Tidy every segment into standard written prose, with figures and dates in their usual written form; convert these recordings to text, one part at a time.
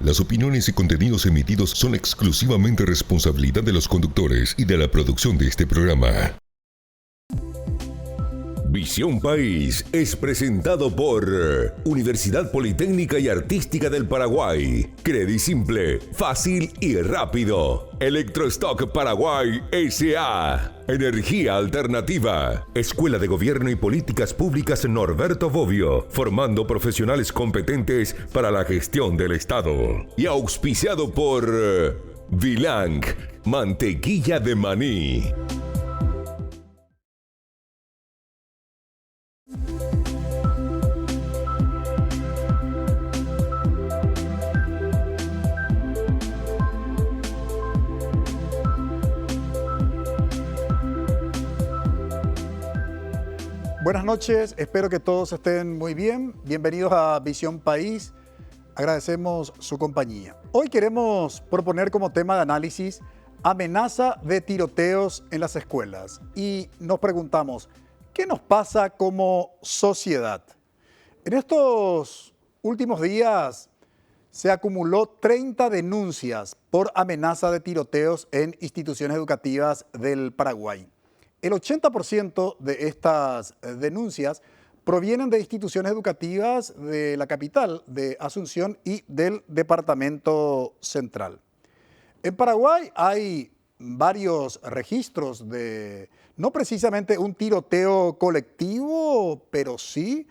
Las opiniones y contenidos emitidos son exclusivamente responsabilidad de los conductores y de la producción de este programa. Visión País es presentado por Universidad Politécnica y Artística del Paraguay. Credi Simple, fácil y rápido. Electrostock Paraguay S.A. Energía Alternativa. Escuela de Gobierno y Políticas Públicas Norberto Bobbio, formando profesionales competentes para la gestión del Estado. Y auspiciado por Vilang, mantequilla de maní. Buenas noches, espero que todos estén muy bien. Bienvenidos a Visión País. Agradecemos su compañía. Hoy queremos proponer como tema de análisis amenaza de tiroteos en las escuelas. Y nos preguntamos, ¿qué nos pasa como sociedad? En estos últimos días se acumuló 30 denuncias por amenaza de tiroteos en instituciones educativas del Paraguay. El 80% de estas denuncias provienen de instituciones educativas de la capital, de Asunción y del Departamento Central. En Paraguay hay varios registros de, no precisamente un tiroteo colectivo, pero sí,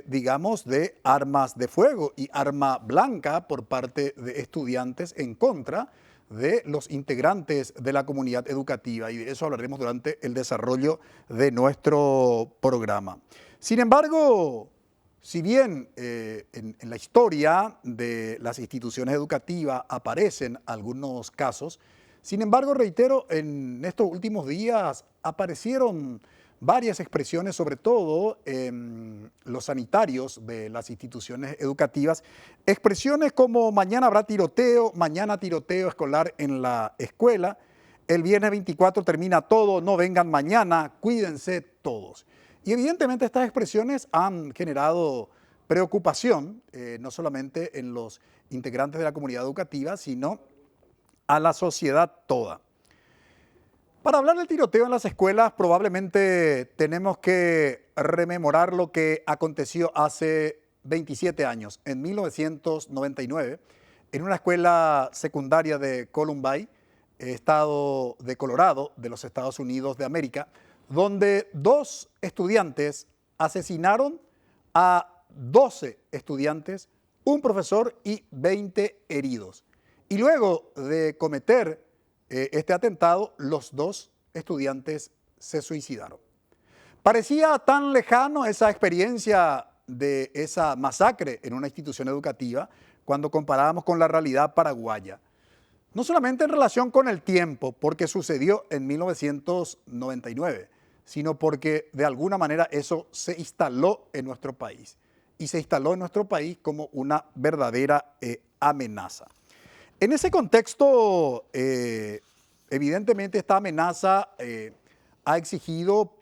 digamos, de armas de fuego y arma blanca por parte de estudiantes en contra de los integrantes de la comunidad educativa, y de eso hablaremos durante el desarrollo de nuestro programa. Sin embargo, si bien en la historia de las instituciones educativas aparecen algunos casos, sin embargo, reitero, en estos últimos días aparecieron varias expresiones, sobre todo en los sanitarios de las instituciones educativas, expresiones como mañana habrá tiroteo, mañana tiroteo escolar en la escuela, el viernes 24 termina todo, no vengan mañana, cuídense todos. Y evidentemente estas expresiones han generado preocupación, no solamente en los integrantes de la comunidad educativa, sino a la sociedad toda. Para hablar del tiroteo en las escuelas, probablemente tenemos que rememorar lo que aconteció hace 27 años, en 1999, en una escuela secundaria de Columbine, estado de Colorado, de los Estados Unidos de América, donde 2 estudiantes asesinaron a 12 estudiantes, un profesor y 20 heridos. Y luego de cometer este atentado, los 2 estudiantes se suicidaron. Parecía tan lejano esa experiencia de esa masacre en una institución educativa cuando comparábamos con la realidad paraguaya. No solamente en relación con el tiempo, porque sucedió en 1999, sino porque de alguna manera eso se instaló en nuestro país. Y se instaló en nuestro país como una verdadera amenaza. En ese contexto, evidentemente esta amenaza ha exigido,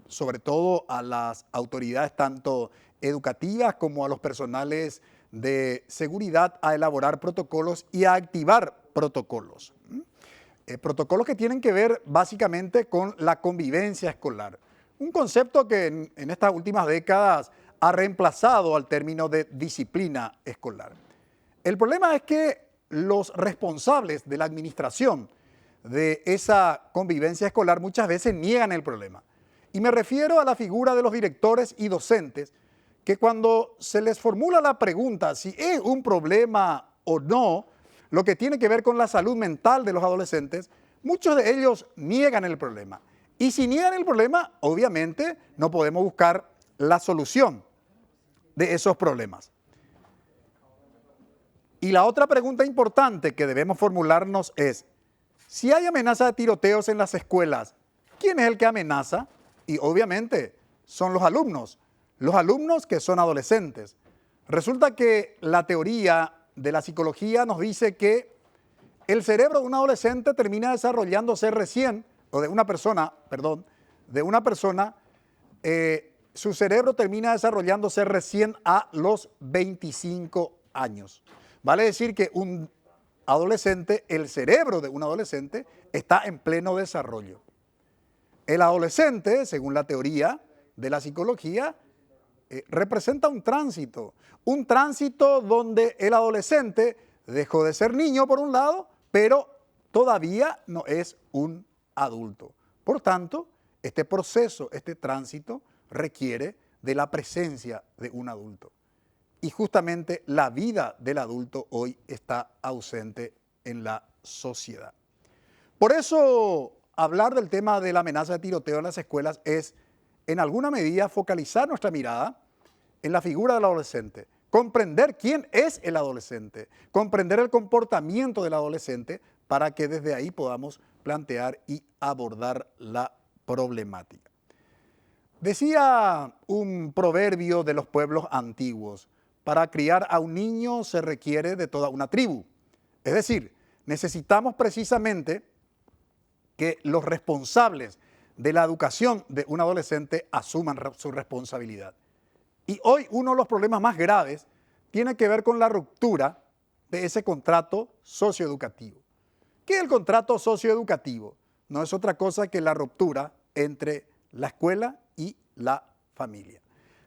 sobre todo a las autoridades tanto educativas como a los personales de seguridad, a elaborar protocolos y a activar protocolos. Protocolos que tienen que ver básicamente con la convivencia escolar. Un concepto que en estas últimas décadas ha reemplazado al término de disciplina escolar. El problema es que los responsables de la administración de esa convivencia escolar muchas veces niegan el problema. Y me refiero a la figura de los directores y docentes que cuando se les formula la pregunta si es un problema o no, lo que tiene que ver con la salud mental de los adolescentes, muchos de ellos niegan el problema. Y si niegan el problema, obviamente no podemos buscar la solución de esos problemas. Y la otra pregunta importante que debemos formularnos es, si hay amenaza de tiroteos en las escuelas, ¿quién es el que amenaza? Y obviamente son los alumnos que son adolescentes. Resulta que la teoría de la psicología nos dice que el cerebro de un adolescente termina desarrollándose recién, o de una persona, su cerebro termina desarrollándose recién a los 25 años. Vale decir que un adolescente, el cerebro de un adolescente está en pleno desarrollo. El adolescente, según la teoría de la psicología, representa un tránsito donde el adolescente dejó de ser niño por un lado, pero todavía no es un adulto. Por tanto, este proceso, este tránsito requiere de la presencia de un adulto. Y justamente la vida del adulto hoy está ausente en la sociedad. Por eso, hablar del tema de la amenaza de tiroteo en las escuelas es, en alguna medida, focalizar nuestra mirada en la figura del adolescente, comprender quién es el adolescente, comprender el comportamiento del adolescente para que desde ahí podamos plantear y abordar la problemática. Decía un proverbio de los pueblos antiguos: para criar a un niño se requiere de toda una tribu. Es decir, necesitamos precisamente que los responsables de la educación de un adolescente asuman su responsabilidad. Y hoy uno de los problemas más graves tiene que ver con la ruptura de ese contrato socioeducativo. ¿Qué es el contrato socioeducativo? No es otra cosa que la ruptura entre la escuela y la familia.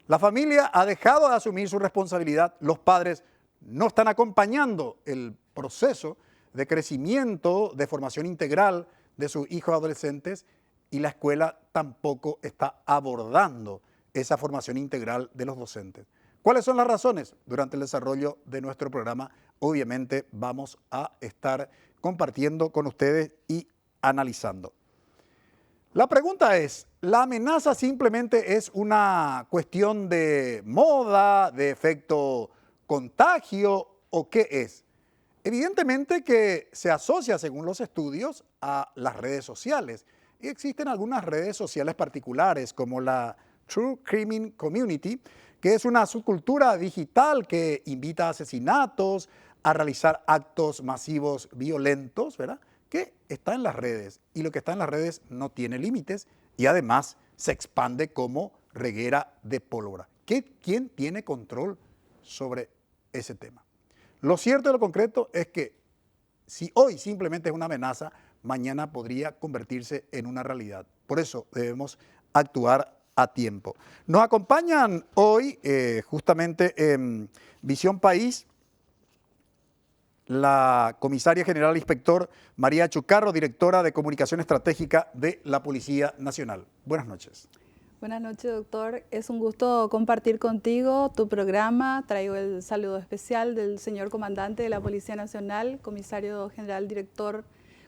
La familia ha dejado de asumir su responsabilidad, los padres no están acompañando el proceso de crecimiento, de formación integral de sus hijos adolescentes, y la escuela tampoco está abordando esa formación integral de los docentes. ¿Cuáles son las razones? Durante el desarrollo de nuestro programa, obviamente, vamos a estar compartiendo con ustedes y analizando. La pregunta es, ¿la amenaza simplemente es una cuestión de moda, de efecto contagio o qué es? Evidentemente que se asocia, según los estudios, a las redes sociales. Y existen algunas redes sociales particulares, como la True Crime Community, que es una subcultura digital que invita a asesinatos, a realizar actos masivos violentos, ¿verdad?, que está en las redes. Y lo que está en las redes no tiene límites y además se expande como reguera de pólvora. ¿Quién tiene control sobre ese tema? Lo cierto y lo concreto es que si hoy simplemente es una amenaza, mañana podría convertirse en una realidad. Por eso debemos actuar a tiempo. Nos acompañan hoy, justamente en Visión País, la comisaria general inspector María Chucarro, directora de Comunicación Estratégica de la Policía Nacional. Buenas noches. Buenas noches, doctor. Es un gusto compartir contigo tu programa. Traigo el saludo especial del señor comandante de la Policía Nacional, comisario general director,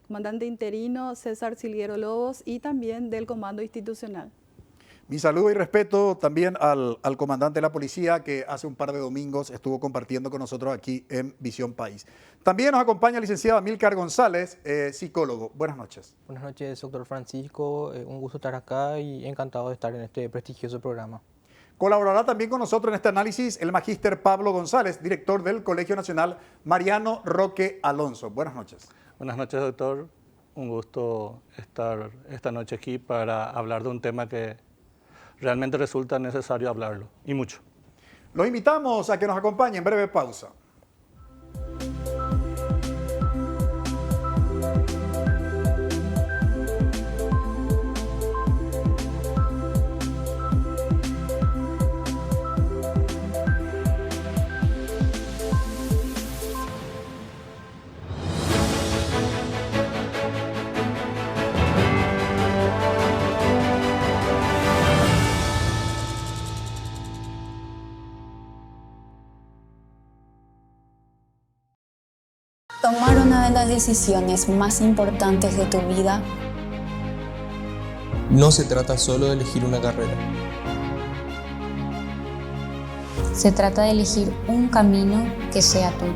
comandante interino César Silguero Lobos, y también del Comando Institucional. Mi saludo y respeto también al comandante de la policía que hace un par de domingos estuvo compartiendo con nosotros aquí en Visión País. También nos acompaña el licenciado Amílcar González, psicólogo. Buenas noches. Buenas noches, doctor Francisco. Un gusto estar acá y encantado de estar en este prestigioso programa. Colaborará también con nosotros en este análisis el magíster Pablo González, director del Colegio Nacional Mariano Roque Alonso. Buenas noches. Buenas noches, doctor. Un gusto estar esta noche aquí para hablar de un tema que realmente resulta necesario hablarlo, y mucho. Los invitamos a que nos acompañen. Breve pausa. Tomar una de las decisiones más importantes de tu vida no se trata solo de elegir una carrera. se trata de elegir un camino que sea tuyo.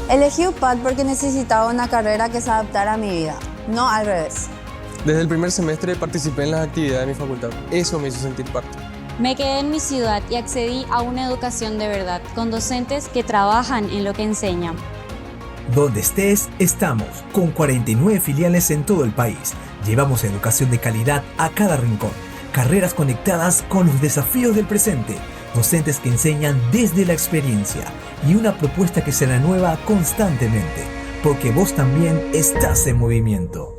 Elegí UPAD porque necesitaba una carrera que se adaptara a mi vida, no al revés. Desde el primer semestre participé en las actividades de mi facultad. Eso me hizo sentir parte. Me quedé en mi ciudad y accedí a una educación de verdad, con docentes que trabajan en lo que enseñan. Donde estés, estamos, con 49 filiales en todo el país. Llevamos educación de calidad a cada rincón, carreras conectadas con los desafíos del presente. docentes que enseñan desde la experiencia y una propuesta que se renueva constantemente, porque vos también estás en movimiento.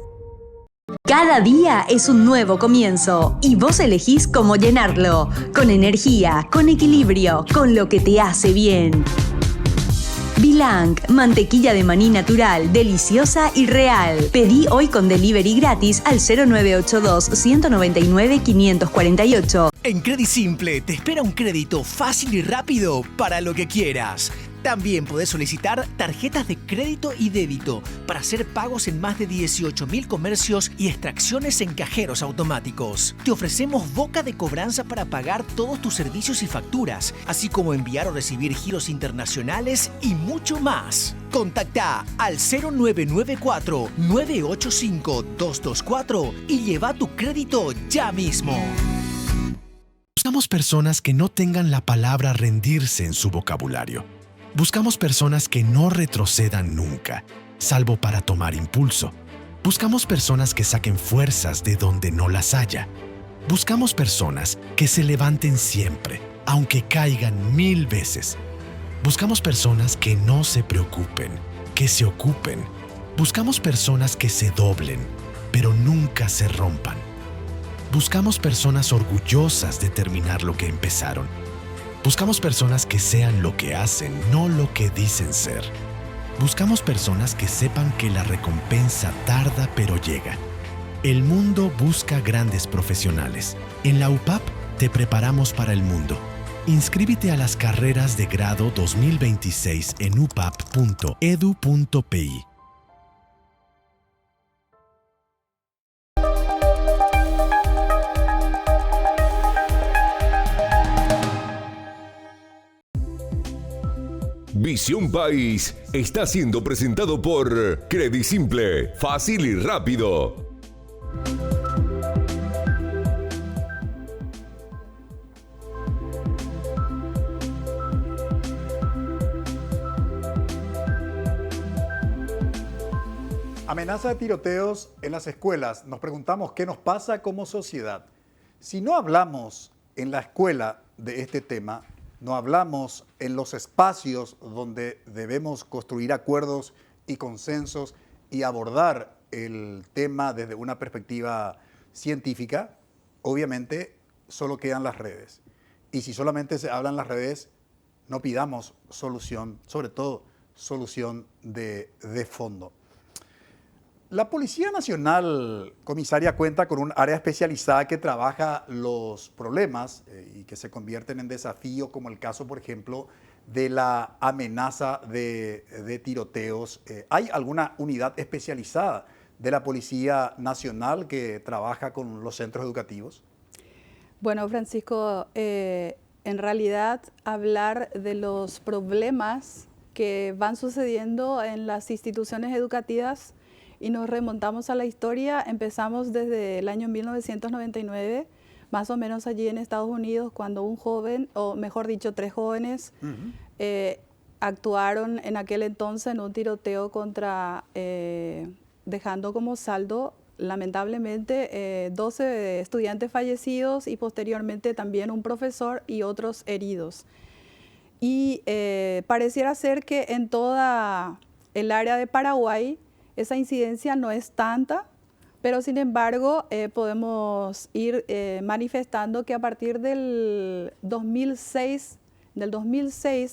Cada día es un nuevo comienzo y vos elegís cómo llenarlo, con energía, con equilibrio, con lo que te hace bien. Bilang, mantequilla de maní natural, deliciosa y real. Pedí hoy con delivery gratis al 0982-199-548. En Credisimple te espera un crédito fácil y rápido para lo que quieras. También podés solicitar tarjetas de crédito y débito para hacer pagos en más de 18.000 comercios y extracciones en cajeros automáticos. Te ofrecemos boca de cobranza para pagar todos tus servicios y facturas, así como enviar o recibir giros internacionales y mucho más. Contacta al 0994-985-224 y lleva tu crédito ya mismo. Buscamos personas que no tengan la palabra rendirse en su vocabulario. Buscamos personas que no retrocedan nunca, salvo para tomar impulso. Buscamos personas que saquen fuerzas de donde no las haya. Buscamos personas que se levanten siempre, aunque caigan 1000 veces. Buscamos personas que no se preocupen, que se ocupen. Buscamos personas que se doblen, pero nunca se rompan. Buscamos personas orgullosas de terminar lo que empezaron. Buscamos personas que sean lo que hacen, no lo que dicen ser. Buscamos personas que sepan que la recompensa tarda pero llega. El mundo busca grandes profesionales. En la UPAP te preparamos para el mundo. Inscríbete a las carreras de grado 2026 en upap.edu.pi. Visión País está siendo presentado por Credisimple, fácil y rápido. Amenaza de tiroteos en las escuelas. Nos preguntamos qué nos pasa como sociedad. Si no hablamos en la escuela de este tema, no hablamos en los espacios donde debemos construir acuerdos y consensos y abordar el tema desde una perspectiva científica, obviamente solo quedan las redes. Y si solamente se habla en las redes, no pidamos solución, sobre todo solución de fondo. La Policía Nacional, comisaria, cuenta con un área especializada que trabaja los problemas y que se convierten en desafío, como el caso, por ejemplo, de la amenaza de tiroteos. ¿Hay alguna unidad especializada de la Policía Nacional que trabaja con los centros educativos? Bueno, Francisco, en realidad hablar de los problemas que van sucediendo en las instituciones educativas y nos remontamos a la historia, empezamos desde el año 1999, más o menos allí en Estados Unidos, cuando un joven, o mejor dicho, 3 jóvenes, actuaron en aquel entonces en un tiroteo dejando como saldo, lamentablemente, 12 estudiantes fallecidos y posteriormente también un profesor y otros heridos. Y pareciera ser que en toda el área de Paraguay esa incidencia no es tanta, pero sin embargo podemos ir manifestando que a partir del 2006,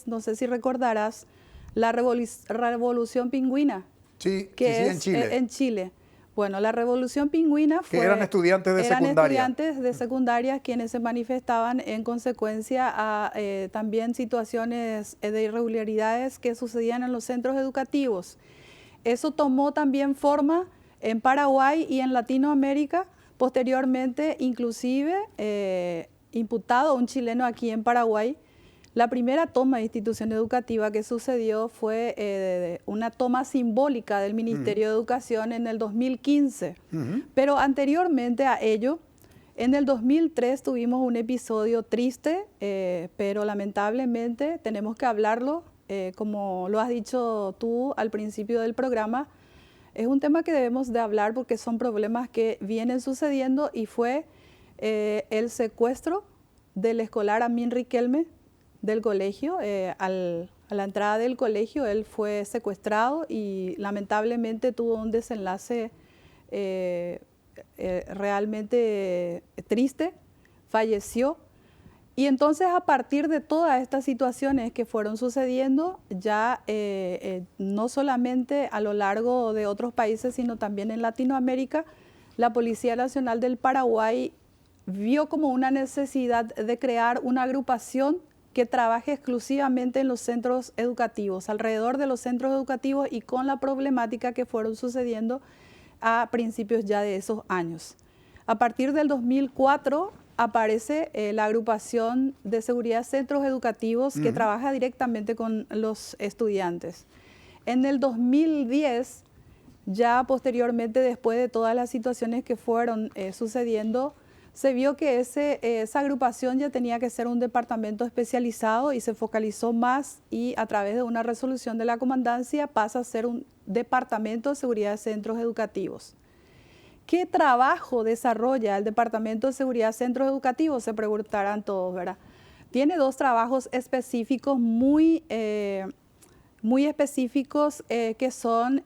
no sé si recordarás, la Revolución Pingüina. Sí, que sí, es en Chile. Bueno, la Revolución Pingüina fue... Que eran estudiantes de secundaria. Eran estudiantes de secundaria quienes se manifestaban en consecuencia a también situaciones de irregularidades que sucedían en los centros educativos. Eso tomó también forma en Paraguay y en Latinoamérica, posteriormente inclusive imputado un chileno aquí en Paraguay. La primera toma de institución educativa que sucedió fue una toma simbólica del Ministerio de Educación en el 2015, pero anteriormente a ello, en el 2003 tuvimos un episodio triste, pero lamentablemente tenemos que hablarlo. Como lo has dicho tú al principio del programa, es un tema que debemos de hablar porque son problemas que vienen sucediendo y fue el secuestro del escolar Amin Riquelme del colegio. A la entrada del colegio él fue secuestrado y lamentablemente tuvo un desenlace realmente triste, falleció. Y entonces a partir de todas estas situaciones que fueron sucediendo, ya no solamente a lo largo de otros países, sino también en Latinoamérica, la Policía Nacional del Paraguay vio como una necesidad de crear una agrupación que trabaje exclusivamente en los centros educativos, alrededor de los centros educativos y con la problemática que fueron sucediendo a principios ya de esos años. A partir del 2004 aparece la agrupación de seguridad de centros educativos que trabaja directamente con los estudiantes. En el 2010, ya posteriormente, después de todas las situaciones que fueron sucediendo, se vio que esa agrupación ya tenía que ser un departamento especializado y se focalizó más y a través de una resolución de la comandancia pasa a ser un departamento de seguridad de centros educativos. ¿Qué trabajo desarrolla el Departamento de Seguridad de Centros Educativos? Se preguntarán todos, ¿verdad? Tiene dos trabajos específicos muy específicos que son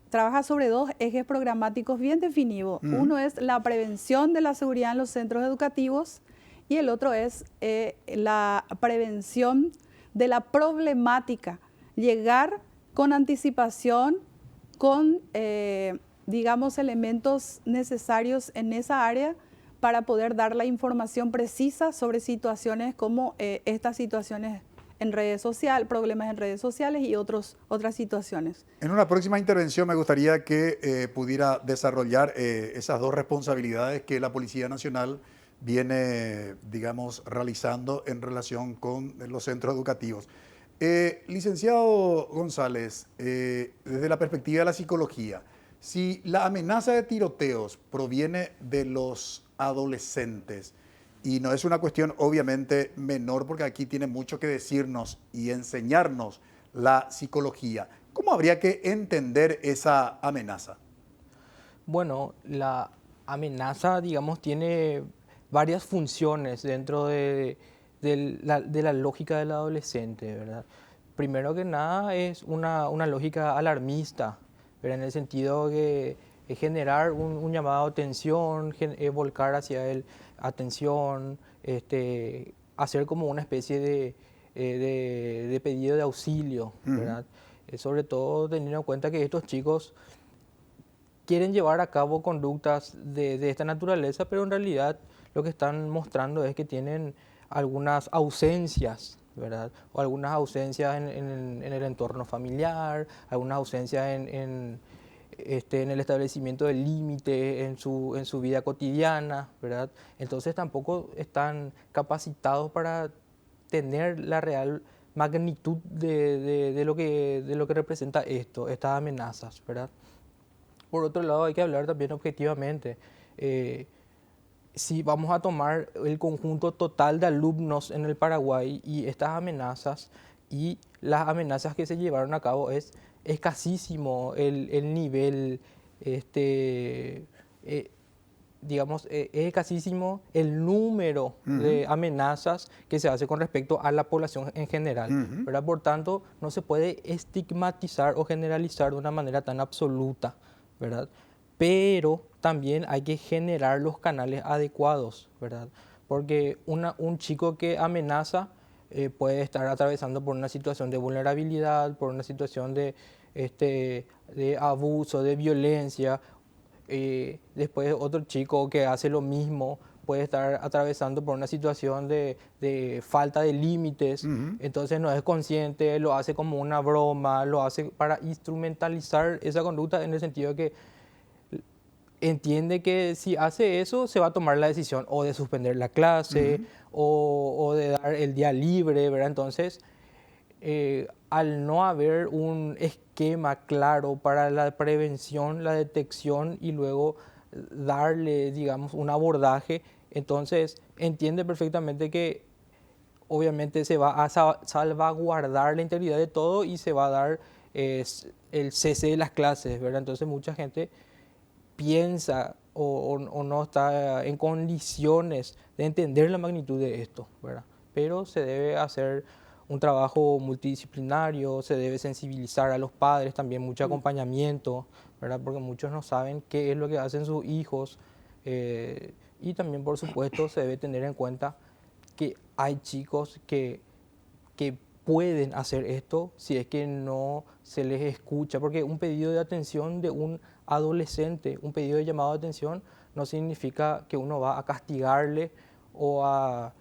trabaja sobre dos ejes programáticos bien definidos. Uno es la prevención de la seguridad en los centros educativos y el otro es la prevención de la problemática, llegar con anticipación, con digamos, elementos necesarios en esa área para poder dar la información precisa sobre situaciones como estas situaciones en redes sociales, problemas en redes sociales y otras situaciones. En una próxima intervención me gustaría que pudiera desarrollar esas dos responsabilidades que la Policía Nacional viene, digamos, realizando en relación con los centros educativos. Licenciado González, desde la perspectiva de la psicología, si la amenaza de tiroteos proviene de los adolescentes, y no es una cuestión obviamente menor, porque aquí tiene mucho que decirnos y enseñarnos la psicología, ¿cómo habría que entender esa amenaza? Bueno, la amenaza, digamos, tiene varias funciones dentro de la lógica del adolescente, ¿verdad? Primero que nada es una lógica alarmista, pero en el sentido de generar un llamado de atención, volcar hacia él atención, hacer como una especie de pedido de auxilio, ¿verdad? Sobre todo teniendo en cuenta que estos chicos quieren llevar a cabo conductas de esta naturaleza, pero en realidad lo que están mostrando es que tienen algunas ausencias, ¿verdad? O algunas ausencias en el entorno familiar, algunas ausencias en el establecimiento del límite en su vida cotidiana, ¿verdad? Entonces tampoco están capacitados para tener la real magnitud de lo que representa estas amenazas, ¿verdad? Por otro lado, hay que hablar también objetivamente. Si vamos a tomar el conjunto total de alumnos en el Paraguay y estas amenazas y las amenazas que se llevaron a cabo, es escasísimo el nivel, digamos, es escasísimo el número de amenazas que se hace con respecto a la población en general, ¿verdad? Por tanto, no se puede estigmatizar o generalizar de una manera tan absoluta, ¿verdad? Pero también hay que generar los canales adecuados, ¿verdad? Porque un chico que amenaza puede estar atravesando por una situación de vulnerabilidad, por una situación de abuso, de violencia. Después otro chico que hace lo mismo puede estar atravesando por una situación de falta de límites, entonces no es consciente, lo hace como una broma, lo hace para instrumentalizar esa conducta en el sentido de que entiende que si hace eso se va a tomar la decisión o de suspender la clase o de dar el día libre, ¿verdad? Entonces, al no haber un esquema claro para la prevención, la detección y luego darle, digamos, un abordaje, entonces entiende perfectamente que obviamente se va a salvaguardar la integridad de todo y se va a dar el cese de las clases, ¿verdad? Entonces mucha gente piensa o no está en condiciones de entender la magnitud de esto, ¿verdad? Pero se debe hacer un trabajo multidisciplinario, se debe sensibilizar a los padres, también mucho acompañamiento, ¿verdad? Porque muchos no saben qué es lo que hacen sus hijos. Y también, por supuesto, se debe tener en cuenta que hay chicos que pueden hacer esto si es que no se les escucha, porque un pedido de atención de un adolescente, un pedido de llamado de atención, no significa que uno va a castigarle o a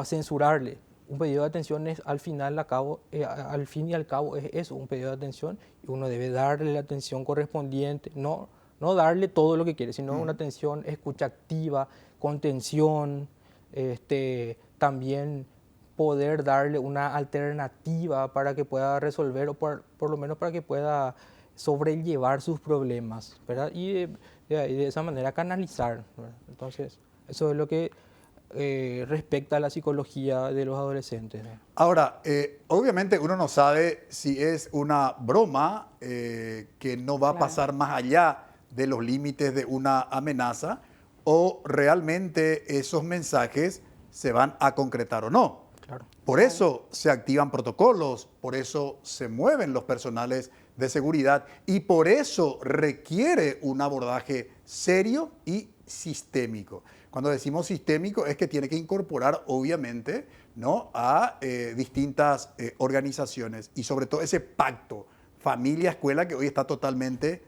censurarle. Un pedido de atención es, al fin y al cabo, es eso, un pedido de atención, y uno debe darle la atención correspondiente, no darle todo lo que quiere, sino una atención, escucha activa, contención, también poder darle una alternativa para que pueda resolver o por lo menos para que pueda sobrellevar sus problemas, ¿verdad? Y de esa manera canalizar, ¿verdad? Entonces, eso es lo que respecta a la psicología de los adolescentes, ¿no? Ahora, obviamente uno no sabe si es una broma que no va a pasar más allá de los límites de una amenaza o realmente esos mensajes se van a concretar o no. Claro. Por eso se activan protocolos, por eso se mueven los personales de seguridad y por eso requiere un abordaje serio y sistémico. Cuando decimos sistémico es que tiene que incorporar obviamente, ¿no?, a distintas organizaciones y sobre todo ese pacto familia-escuela que hoy está totalmente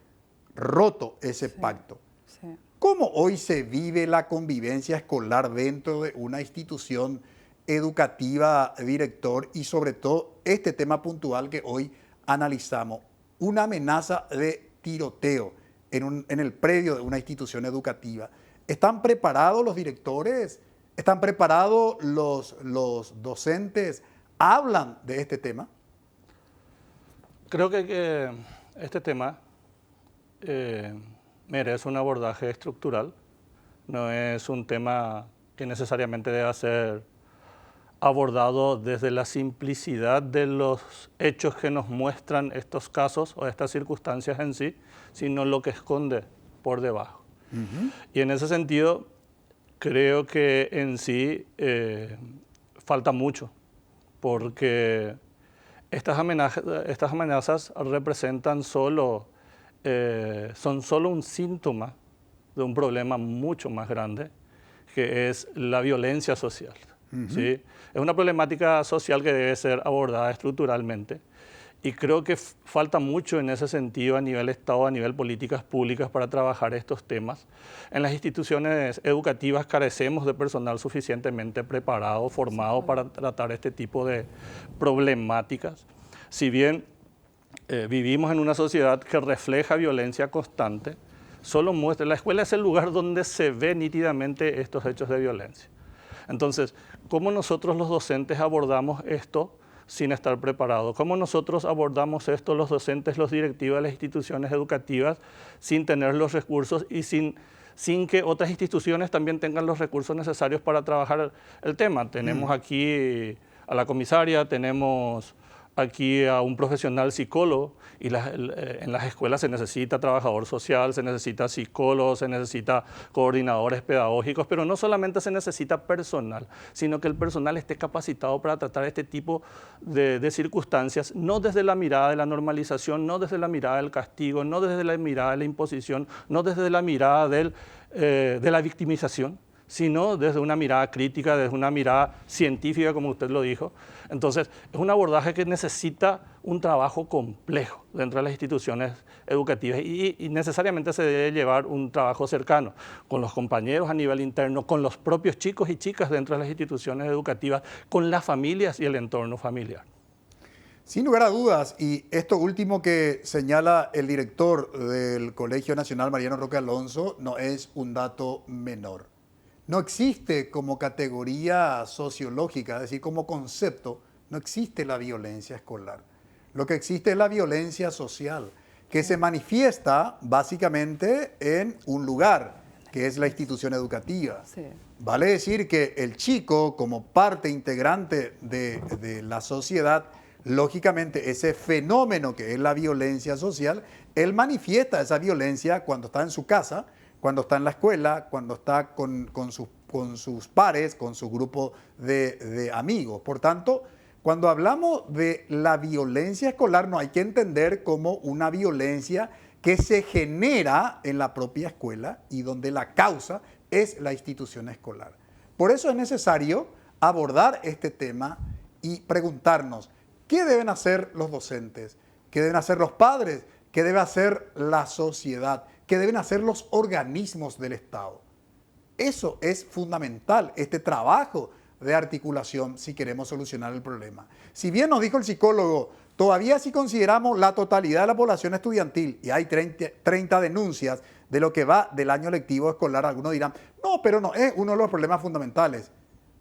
roto ese pacto. Sí. ¿Cómo hoy se vive la convivencia escolar dentro de una institución educativa, director, y sobre todo este tema puntual que hoy analizamos, una amenaza de tiroteo en el predio de una institución educativa? ¿Están preparados los directores? ¿Están preparados los docentes? ¿Hablan de este tema? Creo que este tema merece un abordaje estructural. No es un tema que necesariamente deba ser abordado desde la simplicidad de los hechos que nos muestran estos casos o estas circunstancias en sí, sino lo que esconde por debajo. Y en ese sentido, creo que en sí falta mucho, porque estas amenazas representan son solo un síntoma de un problema mucho más grande, que es la violencia social. ¿Sí? Es una problemática social que debe ser abordada estructuralmente y creo que falta mucho en ese sentido a nivel Estado, a nivel políticas públicas para trabajar estos temas. En las instituciones educativas carecemos de personal suficientemente preparado, formado para tratar este tipo de problemáticas. Si bien vivimos en una sociedad que refleja violencia constante, la escuela es el lugar donde se ve nítidamente estos hechos de violencia. Entonces, ¿cómo nosotros los docentes abordamos esto sin estar preparados? ¿Cómo nosotros abordamos esto los docentes, los directivos de las instituciones educativas sin tener los recursos y sin que otras instituciones también tengan los recursos necesarios para trabajar el tema? Tenemos aquí a la comisaria, tenemos aquí a un profesional psicólogo y en las escuelas se necesita trabajador social, se necesita psicólogo, se necesita coordinadores pedagógicos, pero no solamente se necesita personal, sino que el personal esté capacitado para tratar este tipo de circunstancias, no desde la mirada de la normalización, no desde la mirada del castigo, no desde la mirada de la imposición, no desde la mirada de la victimización, sino desde una mirada crítica, desde una mirada científica, como usted lo dijo. Entonces, es un abordaje que necesita un trabajo complejo dentro de las instituciones educativas y necesariamente se debe llevar un trabajo cercano con los compañeros a nivel interno, con los propios chicos y chicas dentro de las instituciones educativas, con las familias y el entorno familiar. Sin lugar a dudas, y esto último que señala el director del Colegio Nacional, Mariano Roque Alonso, no es un dato menor. No existe como categoría sociológica, es decir, como concepto, no existe la violencia escolar. Lo que existe es la violencia social, que se manifiesta básicamente en un lugar, que es la institución educativa. Sí. Vale decir que el chico, como parte integrante de la sociedad, lógicamente ese fenómeno que es la violencia social, él manifiesta esa violencia cuando está en su casa, cuando está en la escuela, cuando está con sus pares, con su grupo de amigos. Por tanto, cuando hablamos de la violencia escolar, no hay que entender como una violencia que se genera en la propia escuela y donde la causa es la institución escolar. Por eso es necesario abordar este tema y preguntarnos, ¿qué deben hacer los docentes? ¿Qué deben hacer los padres? ¿Qué debe hacer la sociedad? ¿Qué deben hacer los organismos del Estado? Eso es fundamental, este trabajo de articulación si queremos solucionar el problema. Si bien nos dijo el psicólogo, todavía si consideramos la totalidad de la población estudiantil y hay 30 denuncias de lo que va del año lectivo escolar, algunos dirán, no, pero no es uno de los problemas fundamentales.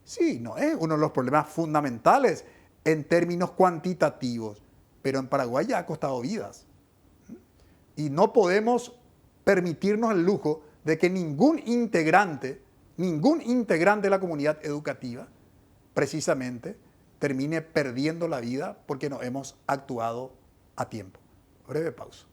Sí, no es uno de los problemas fundamentales en términos cuantitativos, pero en Paraguay ya ha costado vidas. Y no podemos permitirnos el lujo de que ningún integrante de la comunidad educativa, precisamente, termine perdiendo la vida porque no hemos actuado a tiempo. Breve pausa.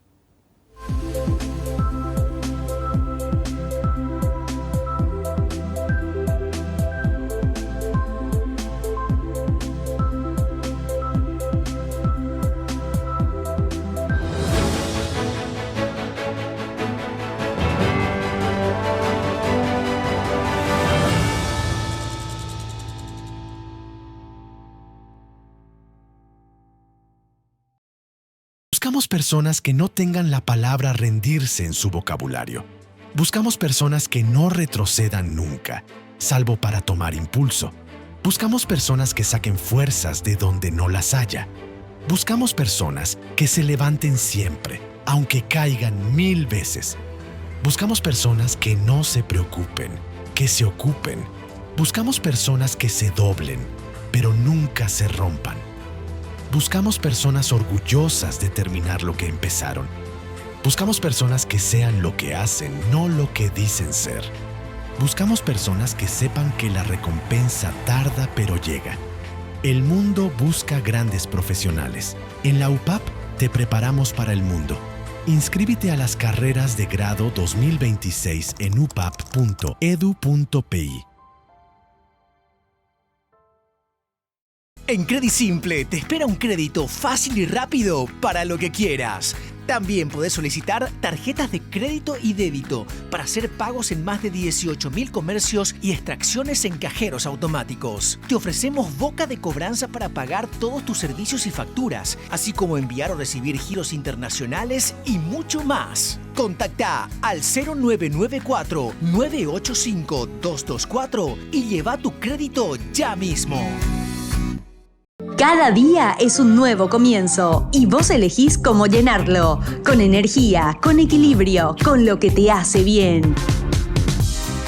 Buscamos personas que no tengan la palabra rendirse en su vocabulario. Buscamos personas que no retrocedan nunca, salvo para tomar impulso. Buscamos personas que saquen fuerzas de donde no las haya. Buscamos personas que se levanten siempre, aunque caigan 1000 veces. Buscamos personas que no se preocupen, que se ocupen. Buscamos personas que se doblen, pero nunca se rompan. Buscamos personas orgullosas de terminar lo que empezaron. Buscamos personas que sean lo que hacen, no lo que dicen ser. Buscamos personas que sepan que la recompensa tarda pero llega. El mundo busca grandes profesionales. En la UPAP te preparamos para el mundo. Inscríbete a las carreras de grado 2026 en upap.edu.pi. En Credisimple te espera un crédito fácil y rápido para lo que quieras. También podés solicitar tarjetas de crédito y débito para hacer pagos en más de 18.000 comercios y extracciones en cajeros automáticos. Te ofrecemos boca de cobranza para pagar todos tus servicios y facturas, así como enviar o recibir giros internacionales y mucho más. Contacta al 0994-985-224 y lleva tu crédito ya mismo. Cada día es un nuevo comienzo y vos elegís cómo llenarlo. Con energía, con equilibrio, con lo que te hace bien.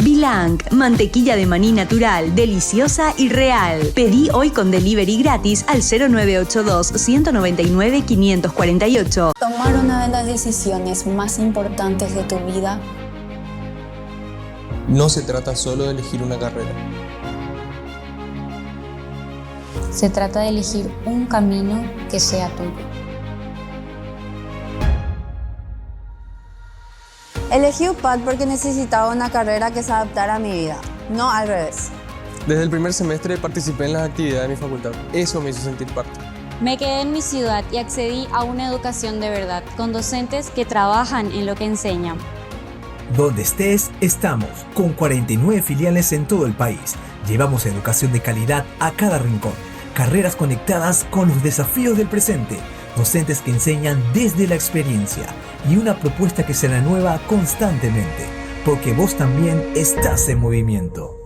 Bilang, mantequilla de maní natural, deliciosa y real. Pedí hoy con delivery gratis al 0982-199-548. Tomar una de las decisiones más importantes de tu vida. No se trata solo de elegir una carrera. Se trata de elegir un camino que sea tuyo. Elegí UPAD porque necesitaba una carrera que se adaptara a mi vida, no al revés. Desde el primer semestre participé en las actividades de mi facultad. Eso me hizo sentir parte. Me quedé en mi ciudad y accedí a una educación de verdad, con docentes que trabajan en lo que enseñan. Donde estés, estamos, con 49 filiales en todo el país. Llevamos educación de calidad a cada rincón. Carreras conectadas con los desafíos del presente, docentes que enseñan desde la experiencia y una propuesta que se renueva constantemente, porque vos también estás en movimiento.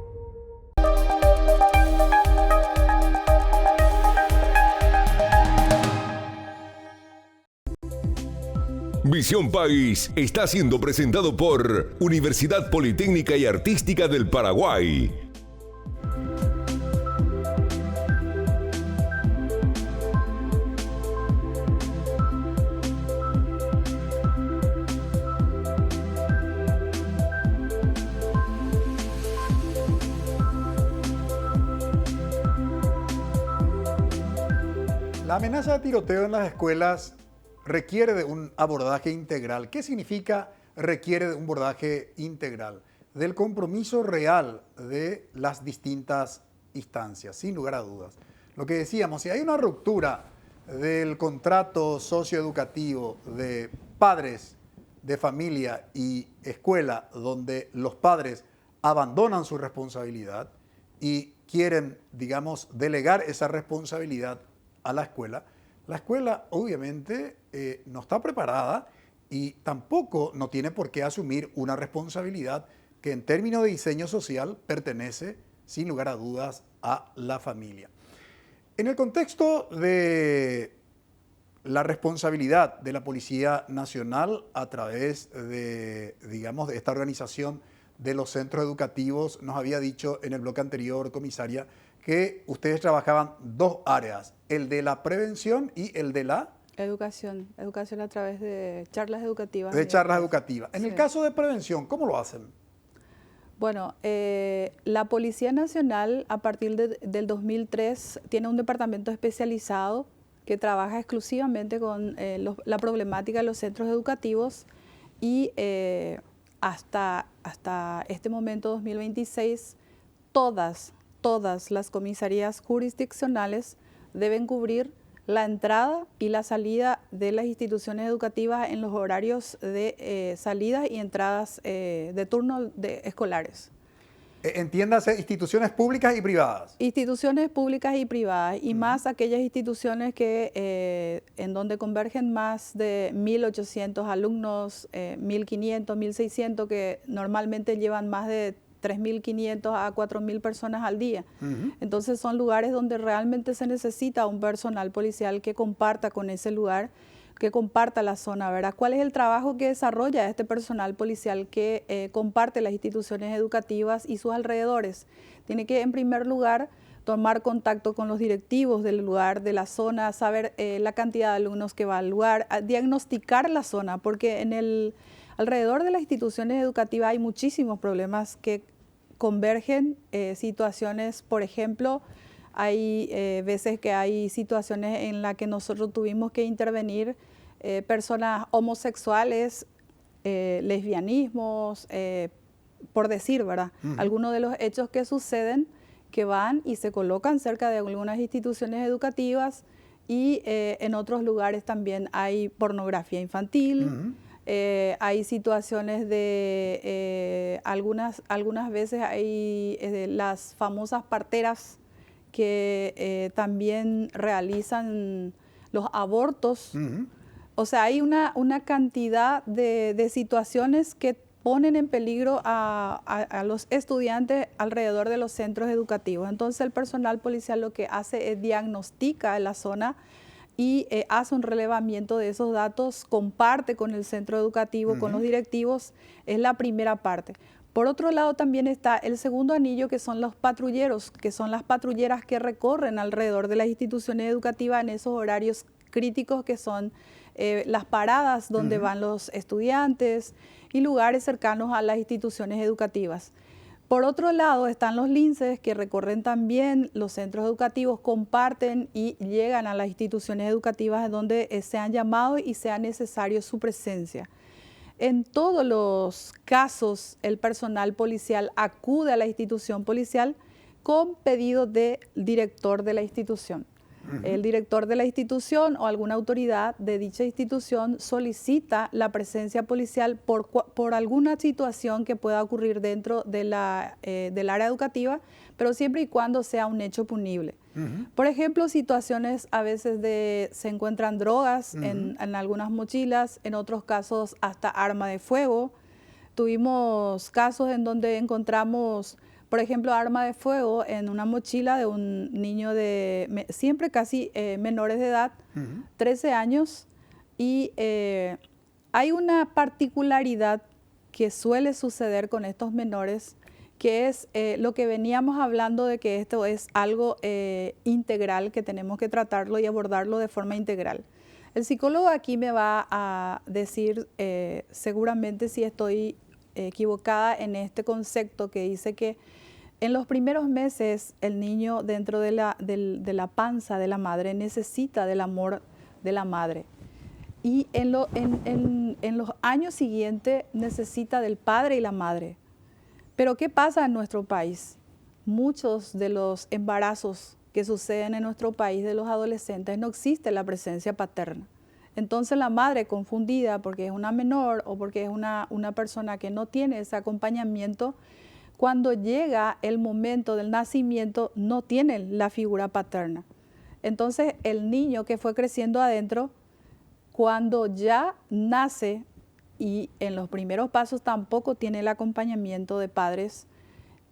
Visión País está siendo presentado por Universidad Politécnica y Artística del Paraguay. La amenaza de tiroteo en las escuelas requiere de un abordaje integral. ¿Qué significa requiere de un abordaje integral, del compromiso real de las distintas instancias, sin lugar a dudas. Lo que decíamos, si hay una ruptura del contrato socioeducativo de padres, de familia y escuela, donde los padres abandonan su responsabilidad y quieren, digamos, delegar esa responsabilidad a la escuela obviamente no está preparada y tampoco no tiene por qué asumir una responsabilidad que en términos de diseño social pertenece, sin lugar a dudas, a la familia. En el contexto de la responsabilidad de la Policía Nacional a través de, digamos, de esta organización de los centros educativos, nos había dicho en el bloque anterior, comisaria, que ustedes trabajaban dos áreas, el de la prevención y el de la... Educación a través de charlas educativas. De charlas educativas. En el caso de prevención, ¿cómo lo hacen? Bueno, la Policía Nacional a partir del 2003 tiene un departamento especializado que trabaja exclusivamente con la problemática de los centros educativos y hasta este momento 2026 todas las comisarías jurisdiccionales deben cubrir la entrada y la salida de las instituciones educativas en los horarios de salidas y entradas de turno escolares. Entiéndase, instituciones públicas y privadas. Instituciones públicas y privadas, y más aquellas instituciones que en donde convergen más de 1.800 alumnos, 1.500, 1.600, que normalmente llevan más de 3.500 a 4.000 personas al día. Entonces son lugares donde realmente se necesita un personal policial que comparta con ese lugar, que comparta la zona, ¿verdad? ¿Cuál es el trabajo que desarrolla este personal policial que comparte las instituciones educativas y sus alrededores? Tiene que, en primer lugar, tomar contacto con los directivos del lugar, de la zona, saber la cantidad de alumnos que va al lugar, diagnosticar la zona, porque alrededor de las instituciones educativas hay muchísimos problemas que convergen, situaciones, por ejemplo, hay veces que hay situaciones en las que nosotros tuvimos que intervenir personas homosexuales, lesbianismos, por decir, ¿verdad? Algunos de los hechos que suceden que van y se colocan cerca de algunas instituciones educativas y en otros lugares también hay pornografía infantil. Hay situaciones de, algunas veces hay las famosas parteras que también realizan los abortos. O sea, hay una cantidad de situaciones que ponen en peligro a los estudiantes alrededor de los centros educativos. Entonces el personal policial lo que hace es diagnostica en la zona y hace un relevamiento de esos datos, comparte con el centro educativo, con los directivos, es la primera parte. Por otro lado también está el segundo anillo, que son los patrulleros, que son las patrulleras que recorren alrededor de las instituciones educativas en esos horarios críticos que son las paradas donde van los estudiantes y lugares cercanos a las instituciones educativas. Por otro lado están los linces que recorren también los centros educativos, comparten y llegan a las instituciones educativas donde sean llamados y sea necesario su presencia. En todos los casos el personal policial acude a la institución policial con pedido del director de la institución. El director de la institución o alguna autoridad de dicha institución solicita la presencia policial por alguna situación que pueda ocurrir dentro de del área educativa, pero siempre y cuando sea un hecho punible. Por ejemplo, situaciones a veces se encuentran drogas en algunas mochilas, en otros casos hasta arma de fuego. Tuvimos casos en donde encontramos, por ejemplo, arma de fuego en una mochila de un niño de siempre casi menores de edad, 13 años, y hay una particularidad que suele suceder con estos menores, que es lo que veníamos hablando de que esto es algo integral, que tenemos que tratarlo y abordarlo de forma integral. El psicólogo aquí me va a decir seguramente si estoy equivocada en este concepto que dice que en los primeros meses el niño dentro de la panza de la madre necesita del amor de la madre. y en los años siguientes necesita del padre y la madre. Pero ¿qué pasa en nuestro país? Muchos de los embarazos que suceden en nuestro país de los adolescentes no existe la presencia paterna. Entonces la madre, confundida porque es una menor o porque es una persona que no tiene ese acompañamiento, cuando llega el momento del nacimiento no tiene la figura paterna. Entonces el niño que fue creciendo adentro, cuando ya nace y en los primeros pasos tampoco tiene el acompañamiento de padres,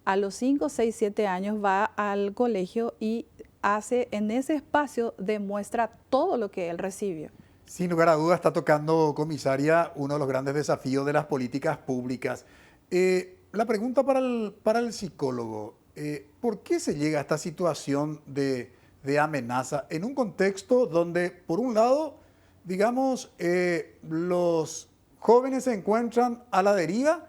a los 5, 6, 7 años va al colegio y hace en ese espacio, demuestra todo lo que él recibió. Sin lugar a dudas está tocando, comisaria, uno de los grandes desafíos de las políticas públicas. La pregunta para el psicólogo, ¿por qué se llega a esta situación de amenaza en un contexto donde, por un lado, digamos, los jóvenes se encuentran a la deriva,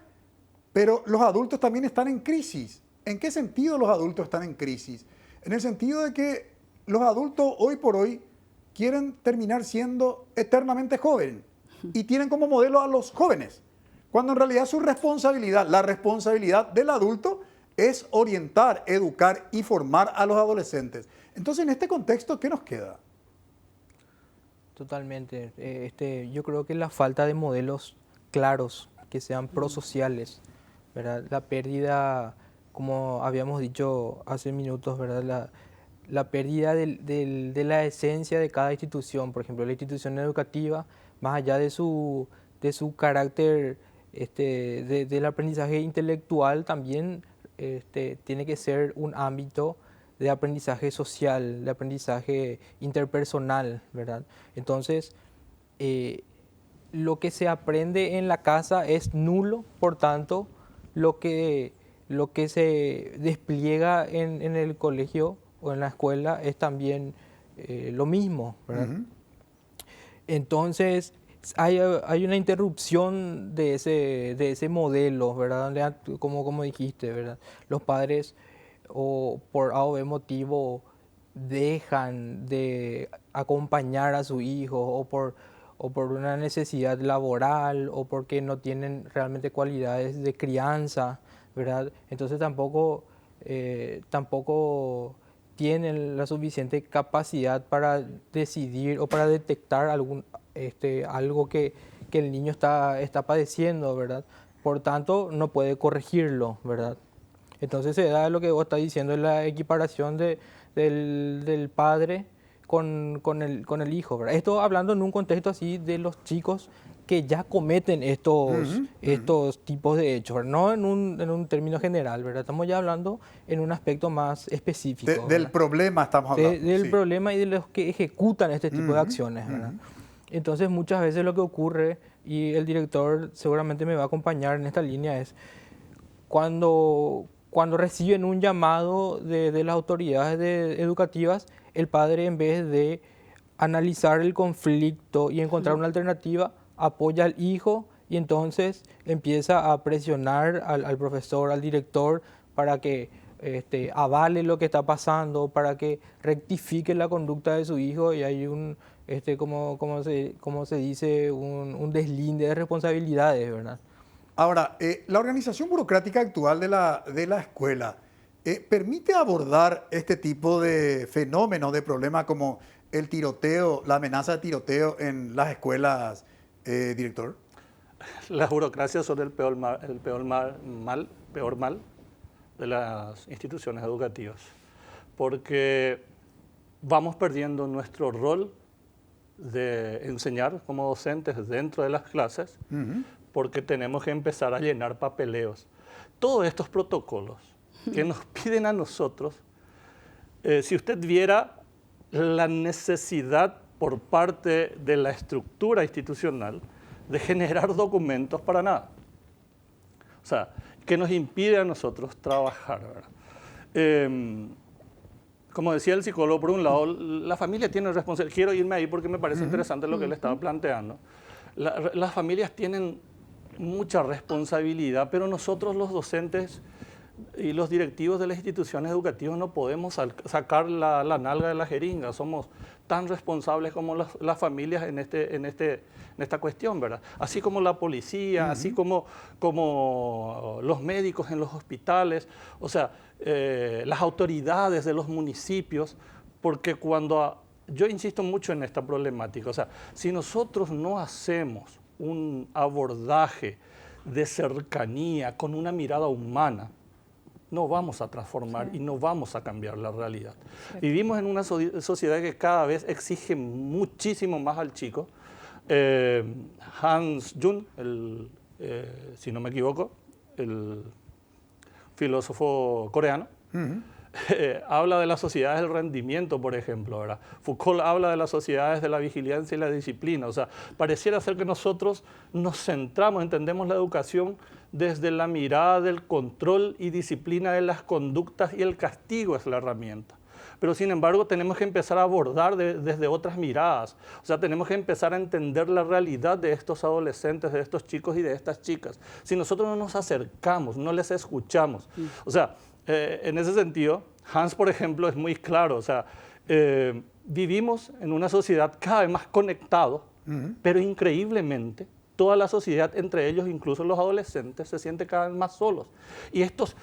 pero los adultos también están en crisis? ¿En qué sentido los adultos están en crisis? En el sentido de que los adultos hoy por hoy quieren terminar siendo eternamente jóvenes y tienen como modelo a los jóvenes, cuando en realidad su responsabilidad, la responsabilidad del adulto es orientar, educar y formar a los adolescentes. Entonces, en este contexto, ¿qué nos queda? Totalmente. Yo creo que la falta de modelos claros que sean prosociales, ¿verdad? La pérdida, como habíamos dicho hace minutos, ¿verdad? La pérdida de la esencia de cada institución. Por ejemplo, la institución educativa, más allá de su carácter del aprendizaje intelectual, también tiene que ser un ámbito de aprendizaje social, de aprendizaje interpersonal, ¿verdad? Entonces, lo que se aprende en la casa es nulo, por tanto, lo que se despliega en el colegio o en la escuela es también lo mismo, ¿verdad? Uh-huh. Entonces, hay una interrupción de ese modelo, ¿verdad? Como dijiste, ¿verdad? Los padres, o por A o B motivo, dejan de acompañar a su hijo, o por una necesidad laboral, o porque no tienen realmente cualidades de crianza, ¿verdad? Entonces tampoco tienen la suficiente capacidad para decidir o para detectar algo que el niño está padeciendo, ¿verdad? Por tanto, no puede corregirlo, ¿verdad? Entonces se da lo que vos estás diciendo, la equiparación del padre con el hijo, ¿verdad? Esto hablando en un contexto así de los chicos que ya cometen estos tipos de hechos, ¿verdad? No en un término general, ¿verdad? Estamos ya hablando en un aspecto más específico. Del problema estamos hablando. Del problema y de los que ejecutan este tipo de acciones, ¿verdad? Entonces muchas veces lo que ocurre, y el director seguramente me va a acompañar en esta línea, es cuando reciben un llamado de las autoridades educativas, el padre, en vez de analizar el conflicto y encontrar una alternativa, apoya al hijo y entonces empieza a presionar al profesor, al director, para que avale lo que está pasando, para que rectifique la conducta de su hijo, y hay como se dice, un deslinde de responsabilidades, ¿verdad? Ahora, la organización burocrática actual de la escuela permite abordar este tipo de fenómenos, de problemas como el tiroteo, la amenaza de tiroteo en las escuelas, director. Las burocracias son el peor mal de las instituciones educativas, porque vamos perdiendo nuestro rol de enseñar como docentes dentro de las clases, porque tenemos que empezar a llenar papeleos. Todos estos protocolos que nos piden a nosotros, si usted viera la necesidad por parte de la estructura institucional de generar documentos para nada. O sea, que nos impide a nosotros trabajar, ¿verdad? Como decía el psicólogo, por un lado, la familia tiene responsabilidad. Quiero irme ahí porque me parece interesante lo que él estaba planteando. Las familias tienen mucha responsabilidad, pero nosotros los docentes y los directivos de las instituciones educativas no podemos sacar la nalga de la jeringa. Somos tan responsables como las familias en esta cuestión, ¿verdad? Así como la policía, así como los médicos en los hospitales, o sea, las autoridades de los municipios, porque yo insisto mucho en esta problemática, o sea, si nosotros no hacemos un abordaje de cercanía con una mirada humana, no vamos a transformar y no vamos a cambiar la realidad. Vivimos en una sociedad que cada vez exige muchísimo más al chico. Hans Jung, si no me equivoco, el filósofo coreano, habla de las sociedades del rendimiento, por ejemplo, ¿verdad? Foucault habla de las sociedades de la vigilancia y la disciplina. O sea, pareciera ser que nosotros nos centramos, entendemos la educación desde la mirada del control y disciplina de las conductas, y el castigo es la herramienta. Pero sin embargo tenemos que empezar a abordar desde otras miradas. O sea, tenemos que empezar a entender la realidad de estos adolescentes, de estos chicos y de estas chicas. Si nosotros no nos acercamos, no les escuchamos. O sea, en ese sentido, Hans, por ejemplo, es muy claro. O sea, vivimos en una sociedad cada vez más conectado, pero increíblemente toda la sociedad, entre ellos incluso los adolescentes, se siente cada vez más solos. Y estas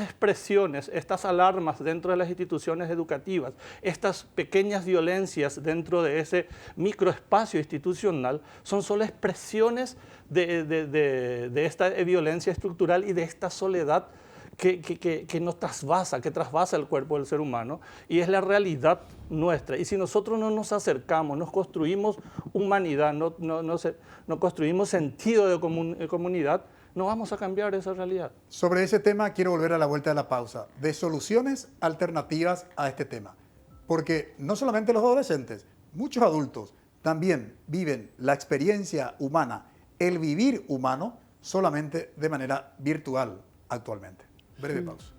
expresiones, estas alarmas dentro de las instituciones educativas, estas pequeñas violencias dentro de ese microespacio institucional, son solo expresiones de esta violencia estructural y de esta soledad que nos trasvasa, que trasvasa el cuerpo del ser humano, y es la realidad nuestra. Y si nosotros no nos acercamos, nos construimos humanidad, no construimos sentido de comunidad, no vamos a cambiar esa realidad. Sobre ese tema quiero volver a la vuelta de la pausa, de soluciones alternativas a este tema. Porque no solamente los adolescentes, muchos adultos también viven la experiencia humana, el vivir humano, solamente de manera virtual actualmente. Breve pausa.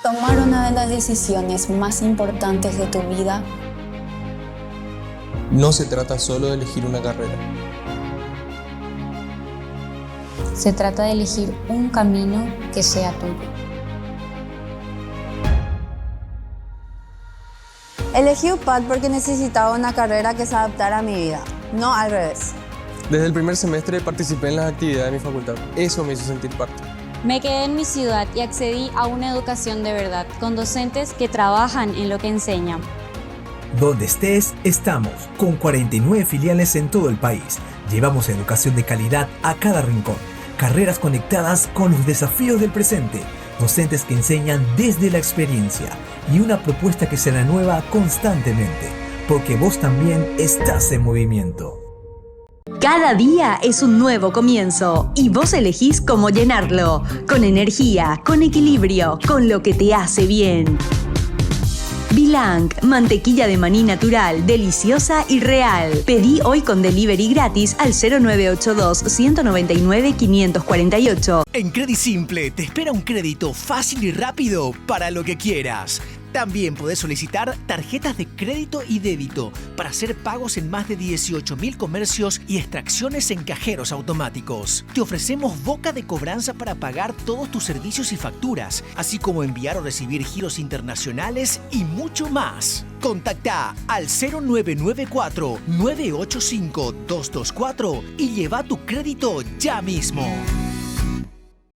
Tomar una de las decisiones más importantes de tu vida No se trata solo de elegir una carrera. se trata de elegir un camino que sea tuyo. Elegí UPAD porque necesitaba una carrera que se adaptara a mi vida, no al revés. Desde el primer semestre participé en las actividades de mi facultad. Eso me hizo sentir parte. Me quedé en mi ciudad y accedí a una educación de verdad, con docentes que trabajan en lo que enseñan. Donde estés, estamos, con 49 filiales en todo el país. Llevamos educación de calidad a cada rincón, carreras conectadas con los desafíos del presente, docentes que enseñan desde la experiencia y una propuesta que se renueva constantemente, porque vos también estás en movimiento. Cada día es un nuevo comienzo y vos elegís cómo llenarlo, con energía, con equilibrio, con lo que te hace bien. Bilang, mantequilla de maní natural, deliciosa y real. Pedí hoy con delivery gratis al 0982-199-548. En Credisimple te espera un crédito fácil y rápido para lo que quieras. También podés solicitar tarjetas de crédito y débito para hacer pagos en más de 18.000 comercios y extracciones en cajeros automáticos. Te ofrecemos boca de cobranza para pagar todos tus servicios y facturas, así como enviar o recibir giros internacionales y mucho más. Contacta al 0994-985-224 y lleva tu crédito ya mismo.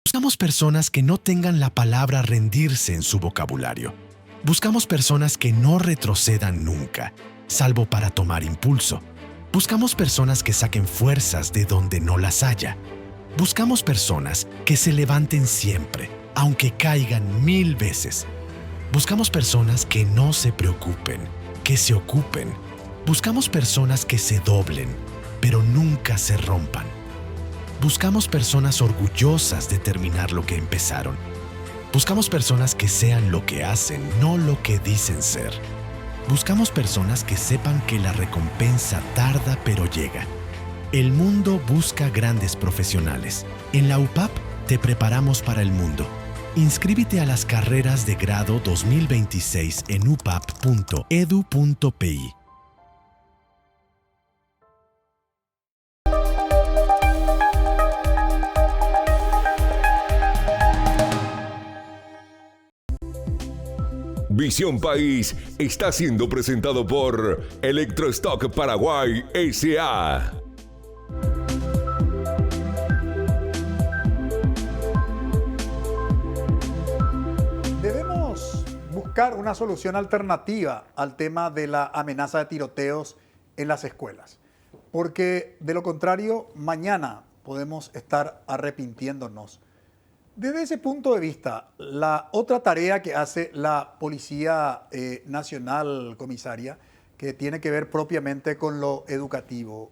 Buscamos personas que no tengan la palabra rendirse en su vocabulario. Buscamos personas que no retrocedan nunca, salvo para tomar impulso. Buscamos personas que saquen fuerzas de donde no las haya. Buscamos personas que se levanten siempre, aunque caigan 1000 veces. Buscamos personas que no se preocupen, que se ocupen. Buscamos personas que se doblen, pero nunca se rompan. Buscamos personas orgullosas de terminar lo que empezaron. Buscamos personas que sean lo que hacen, no lo que dicen ser. Buscamos personas que sepan que la recompensa tarda pero llega. El mundo busca grandes profesionales. En la UPAP te preparamos para el mundo. Inscríbete a las carreras de grado 2026 en upap.edu.pi. Visión País está siendo presentado por Electrostock Paraguay S.A. Debemos buscar una solución alternativa al tema de la amenaza de tiroteos en las escuelas, porque de lo contrario, mañana podemos estar arrepintiéndonos. Desde ese punto de vista, la otra tarea que hace la Policía Nacional, comisaria, que tiene que ver propiamente con lo educativo,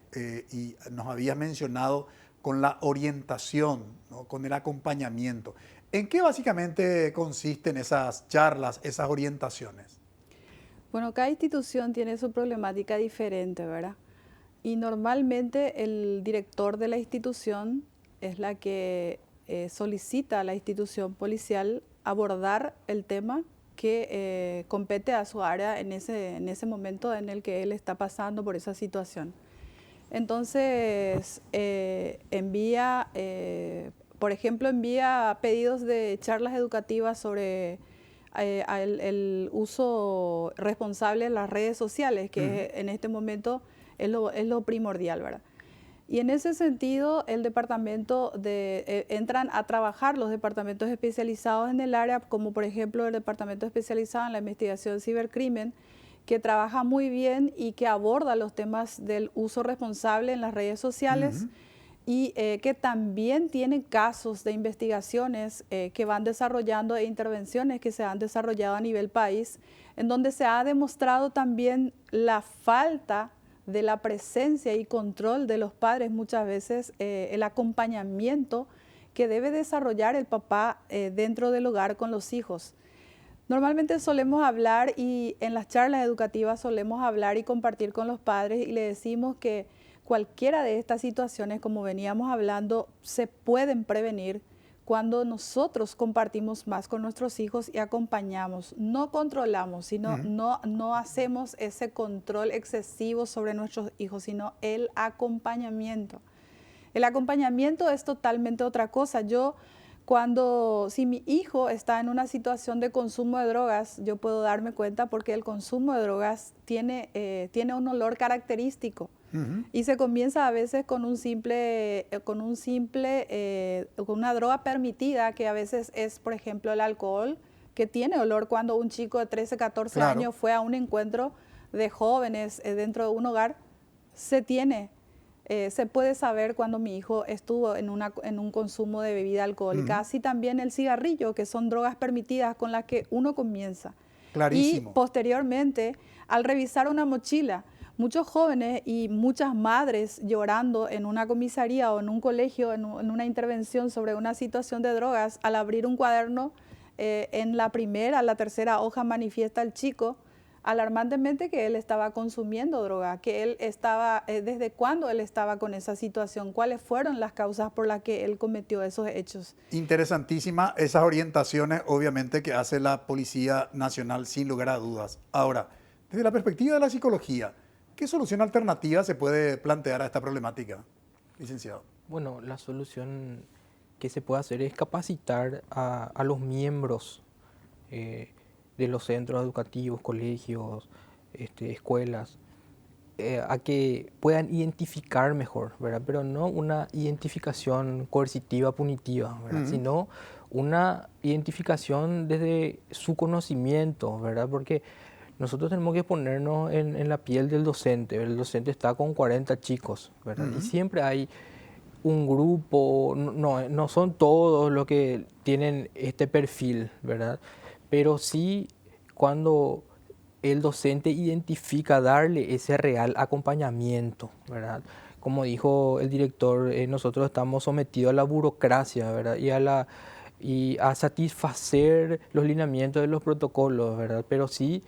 y nos habías mencionado con la orientación, ¿no? Con el acompañamiento. ¿En qué básicamente consisten esas charlas, esas orientaciones? Bueno, cada institución tiene su problemática diferente, ¿verdad? Y normalmente el director de la institución es la que solicita a la institución policial abordar el tema que compete a su área en ese momento en el que él está pasando por esa situación. Entonces, por ejemplo, envía pedidos de charlas educativas sobre el uso responsable de las redes sociales, que en este momento es lo primordial, ¿verdad? Y en ese sentido, entran a trabajar los departamentos especializados en el área, como por ejemplo el departamento especializado en la investigación de cibercrimen, que trabaja muy bien y que aborda los temas del uso responsable en las redes sociales, y que también tiene casos de investigaciones que van desarrollando e intervenciones que se han desarrollado a nivel país, en donde se ha demostrado también la falta de la presencia y control de los padres, muchas veces el acompañamiento que debe desarrollar el papá dentro del hogar con los hijos. Normalmente solemos hablar, y en las charlas educativas solemos hablar y compartir con los padres, y le decimos que cualquiera de estas situaciones, como veníamos hablando, se pueden prevenir cuando nosotros compartimos más con nuestros hijos y acompañamos. No controlamos, sino no hacemos ese control excesivo sobre nuestros hijos, sino el acompañamiento. El acompañamiento es totalmente otra cosa. Si mi hijo está en una situación de consumo de drogas, yo puedo darme cuenta porque el consumo de drogas tiene un olor característico. Y se comienza a veces con una droga permitida, que a veces es, por ejemplo, el alcohol, que tiene olor. Cuando un chico de 13, 14 años fue a un encuentro de jóvenes dentro de un hogar, se puede saber cuando mi hijo estuvo en un consumo de bebida alcohólica. Así también el cigarrillo, que son drogas permitidas con las que uno comienza. Clarísimo. Y posteriormente, al revisar una mochila, muchos jóvenes y muchas madres llorando en una comisaría o en un colegio, en una intervención sobre una situación de drogas, al abrir un cuaderno, en la tercera hoja manifiesta el chico alarmantemente que él estaba consumiendo droga, que él estaba, desde cuándo él estaba con esa situación, cuáles fueron las causas por las que él cometió esos hechos. Interesantísima esas orientaciones, obviamente, que hace la Policía Nacional, sin lugar a dudas. Ahora, desde la perspectiva de la psicología, ¿qué solución alternativa se puede plantear a esta problemática, licenciado? Bueno, la solución que se puede hacer es capacitar a los miembros de los centros educativos, colegios, escuelas, a que puedan identificar mejor, ¿verdad? Pero no una identificación coercitiva, punitiva, ¿verdad? Sino una identificación desde su conocimiento, ¿verdad? Porque nosotros tenemos que ponernos en la piel del docente. El docente está con 40 chicos, ¿verdad? Y siempre hay un grupo, no son todos los que tienen este perfil, ¿verdad? Pero sí, cuando el docente identifica darle ese real acompañamiento, ¿verdad? Como dijo el director, nosotros estamos sometidos a la burocracia, ¿verdad? Y a la y a satisfacer los lineamientos de los protocolos, ¿verdad? Pero sí,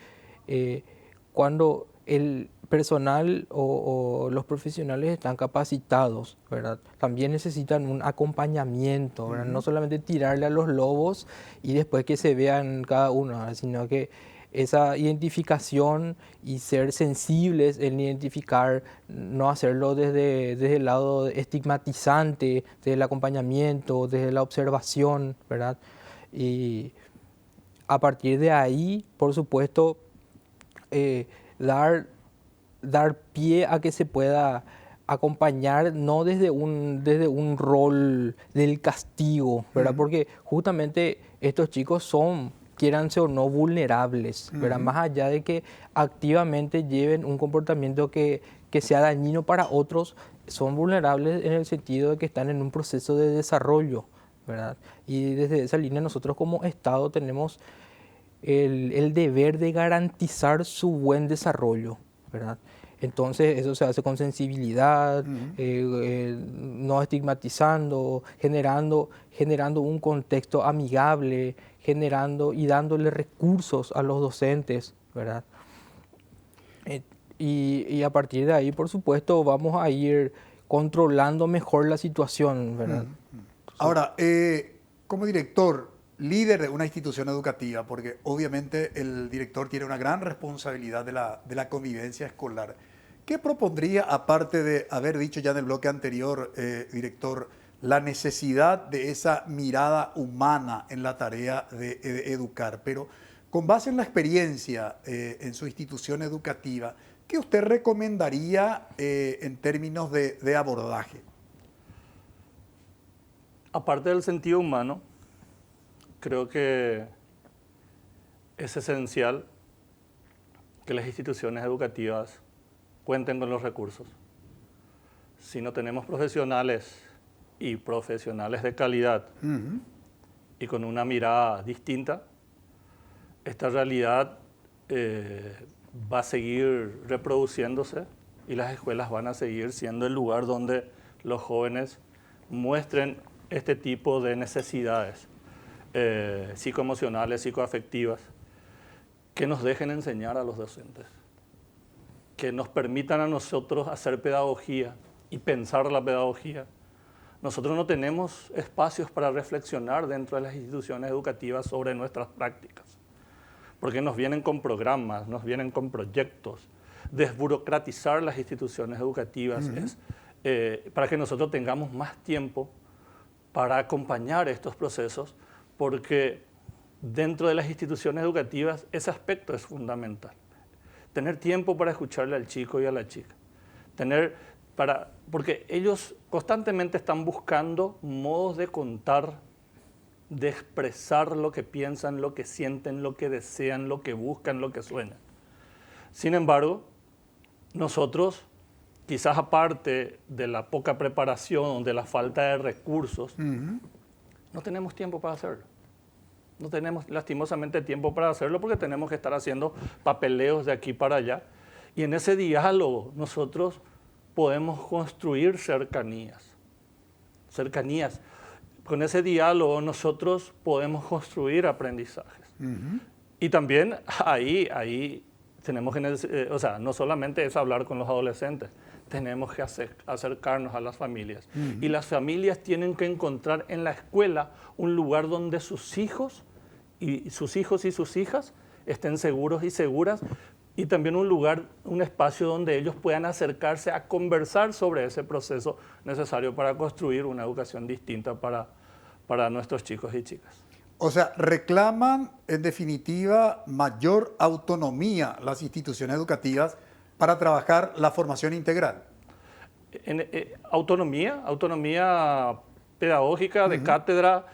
cuando el personal o los profesionales están capacitados, ¿verdad? También necesitan un acompañamiento, ¿verdad? No solamente tirarle a los lobos y después que se vean cada uno, ¿verdad? Sino que esa identificación y ser sensibles en identificar, no hacerlo desde el lado estigmatizante, desde el acompañamiento, desde la observación, ¿verdad? Y a partir de ahí, por supuesto, dar pie a que se pueda acompañar, no desde un rol del castigo, ¿verdad? Porque justamente estos chicos son, quiéranse o no, vulnerables, ¿verdad? Más allá de que activamente lleven un comportamiento que sea dañino para otros, son vulnerables en el sentido de que están en un proceso de desarrollo, ¿verdad? Y desde esa línea nosotros como Estado tenemos el deber de garantizar su buen desarrollo, ¿verdad? Entonces eso se hace con sensibilidad, no estigmatizando, generando un contexto amigable, generando y dándole recursos a los docentes, ¿verdad? Y a partir de ahí, por supuesto, vamos a ir controlando mejor la situación, ¿verdad? Ahora, como director, líder de una institución educativa, porque obviamente el director tiene una gran responsabilidad de la convivencia escolar. ¿Qué propondría, aparte de haber dicho ya en el bloque anterior, director, la necesidad de esa mirada humana en la tarea de educar? Pero con base en la experiencia en su institución educativa, ¿qué usted recomendaría en términos de abordaje? Aparte del sentido humano, creo que es esencial que las instituciones educativas cuenten con los recursos. Si no tenemos profesionales y profesionales de calidad y con una mirada distinta, esta realidad va a seguir reproduciéndose y las escuelas van a seguir siendo el lugar donde los jóvenes muestren este tipo de necesidades psicoemocionales, psicoafectivas, que nos dejen enseñar a los docentes, que nos permitan a nosotros hacer pedagogía y pensar la pedagogía. Nosotros no tenemos espacios para reflexionar dentro de las instituciones educativas sobre nuestras prácticas, porque nos vienen con programas, nos vienen con proyectos. Desburocratizar las instituciones educativas es para que nosotros tengamos más tiempo para acompañar estos procesos, porque dentro de las instituciones educativas ese aspecto es fundamental. Tener tiempo para escucharle al chico y a la chica. Porque ellos constantemente están buscando modos de contar, de expresar lo que piensan, lo que sienten, lo que desean, lo que buscan, lo que sueñan. Sin embargo, nosotros, quizás aparte de la poca preparación, de la falta de recursos, no tenemos tiempo para hacerlo. No tenemos lastimosamente tiempo para hacerlo porque tenemos que estar haciendo papeleos de aquí para allá. Y en ese diálogo nosotros podemos construir cercanías. Con ese diálogo nosotros podemos construir aprendizajes. Y también ahí tenemos que, no solamente es hablar con los adolescentes, tenemos que acercarnos a las familias. Y las familias tienen que encontrar en la escuela un lugar donde sus hijos y sus hijas estén seguros y seguras, y también un espacio donde ellos puedan acercarse a conversar sobre ese proceso necesario para construir una educación distinta para nuestros chicos y chicas. O sea, reclaman en definitiva mayor autonomía las instituciones educativas para trabajar la formación integral. Autonomía pedagógica, de cátedra,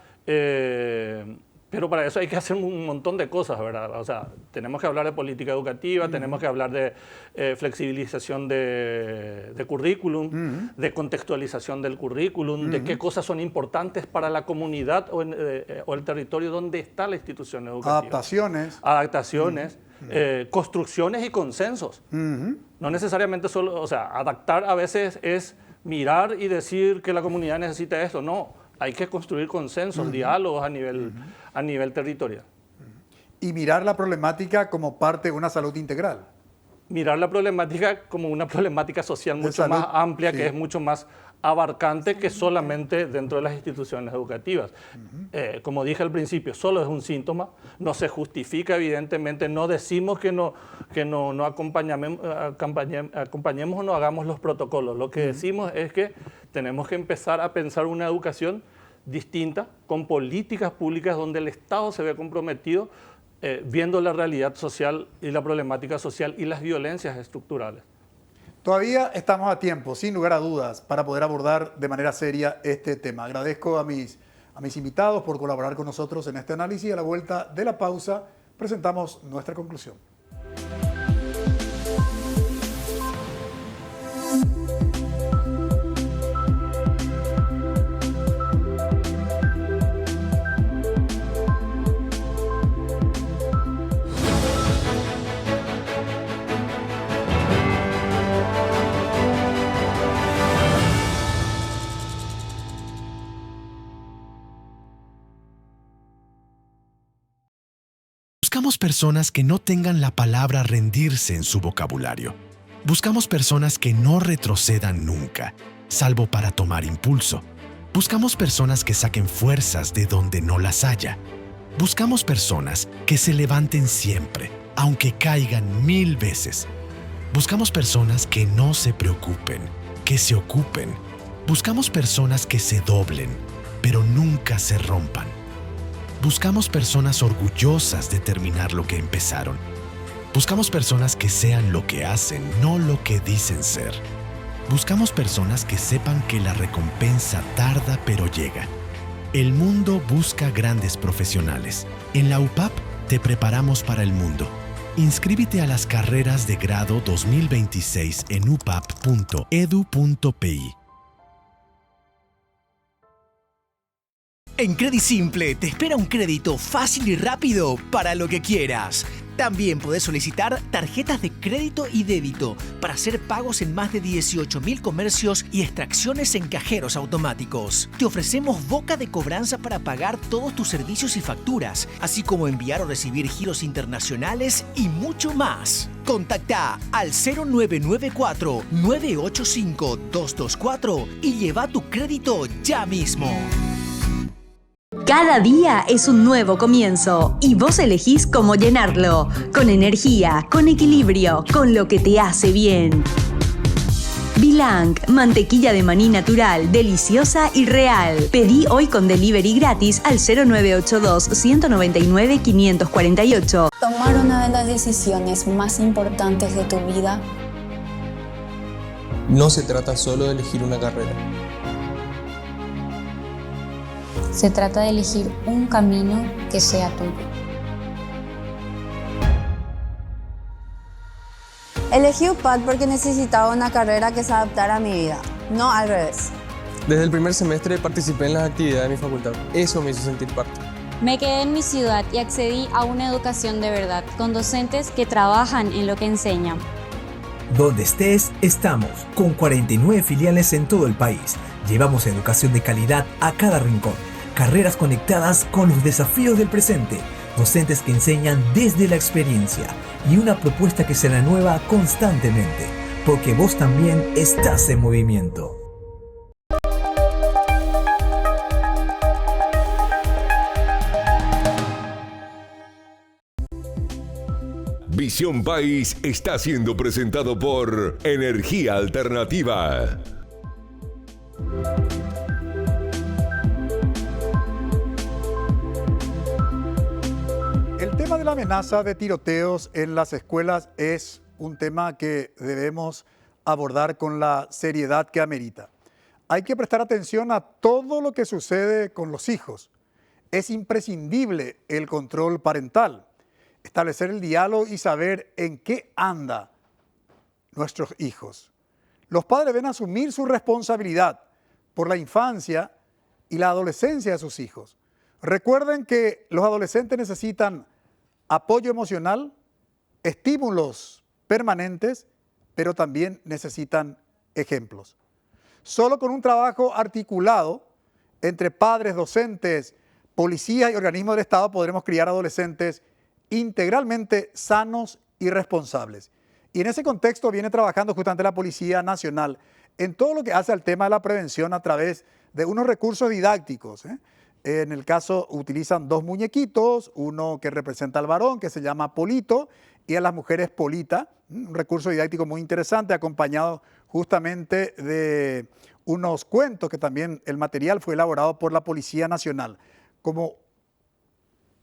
pero para eso hay que hacer un montón de cosas, ¿verdad? O sea, tenemos que hablar de política educativa, tenemos que hablar de flexibilización de currículum, de contextualización del currículum, de qué cosas son importantes para la comunidad o el territorio donde está la institución educativa. Adaptaciones, construcciones y consensos. No necesariamente solo, adaptar a veces es mirar y decir que la comunidad necesita esto, no. hay que construir consensos, diálogos a nivel territorial. Y mirar la problemática como parte de una salud integral. Mirar la problemática como una problemática social mucho más amplia, que es mucho más abarcante que solamente dentro de las instituciones educativas. Como dije al principio, solo es un síntoma, no se justifica evidentemente, no decimos que no acompañemos o no hagamos los protocolos. Lo que decimos es que tenemos que empezar a pensar una educación distinta, con políticas públicas donde el Estado se ve comprometido viendo la realidad social y la problemática social y las violencias estructurales. Todavía estamos a tiempo, sin lugar a dudas, para poder abordar de manera seria este tema. Agradezco a mis invitados por colaborar con nosotros en este análisis. A la vuelta de la pausa presentamos nuestra conclusión. Buscamos personas que no tengan la palabra rendirse en su vocabulario. Buscamos personas que no retrocedan nunca, salvo para tomar impulso. Buscamos personas que saquen fuerzas de donde no las haya. Buscamos personas que se levanten siempre, aunque caigan 1000 veces. Buscamos personas que no se preocupen, que se ocupen. Buscamos personas que se doblen, pero nunca se rompan. Buscamos personas orgullosas de terminar lo que empezaron. Buscamos personas que sean lo que hacen, no lo que dicen ser. Buscamos personas que sepan que la recompensa tarda pero llega. El mundo busca grandes profesionales. En la UPAP te preparamos para el mundo. Inscríbete a las carreras de grado 2026 en upap.edu.pi. En CrediSimple te espera un crédito fácil y rápido para lo que quieras. También podés solicitar tarjetas de crédito y débito para hacer pagos en más de 18.000 comercios y extracciones en cajeros automáticos. Te ofrecemos boca de cobranza para pagar todos tus servicios y facturas, así como enviar o recibir giros internacionales y mucho más. Contacta al 0994-985-224 y lleva tu crédito ya mismo. Cada día es un nuevo comienzo y vos elegís cómo llenarlo. Con energía, con equilibrio, con lo que te hace bien. Bilang, mantequilla de maní natural, deliciosa y real. Pedí hoy con delivery gratis al 0982-199-548. Tomar una de las decisiones más importantes de tu vida. No se trata solo de elegir una carrera. Se trata de elegir un camino que sea tuyo. Elegí UPAD porque necesitaba una carrera que se adaptara a mi vida, no al revés. Desde el primer semestre participé en las actividades de mi facultad. Eso me hizo sentir parte. Me quedé en mi ciudad y accedí a una educación de verdad, con docentes que trabajan en lo que enseñan. Donde estés, estamos, con 49 filiales en todo el país. Llevamos educación de calidad a cada rincón. Carreras conectadas con los desafíos del presente, docentes que enseñan desde la experiencia y una propuesta que se renueva constantemente, porque vos también estás en movimiento. Visión País está siendo presentado por Energía Alternativa. El tema de la amenaza de tiroteos en las escuelas es un tema que debemos abordar con la seriedad que amerita. Hay que prestar atención a todo lo que sucede con los hijos. Es imprescindible el control parental, establecer el diálogo y saber en qué anda nuestros hijos. Los padres deben asumir su responsabilidad por la infancia y la adolescencia de sus hijos. Recuerden que los adolescentes necesitan apoyo emocional, estímulos permanentes, pero también necesitan ejemplos. Solo con un trabajo articulado entre padres, docentes, policías y organismos del Estado podremos criar adolescentes integralmente sanos y responsables. Y en ese contexto viene trabajando justamente la Policía Nacional en todo lo que hace al tema de la prevención a través de unos recursos didácticos. En el caso utilizan 2 muñequitos, uno que representa al varón, que se llama Polito, y a las mujeres Polita, un recurso didáctico muy interesante, acompañado justamente de unos cuentos que también el material fue elaborado por la Policía Nacional, como,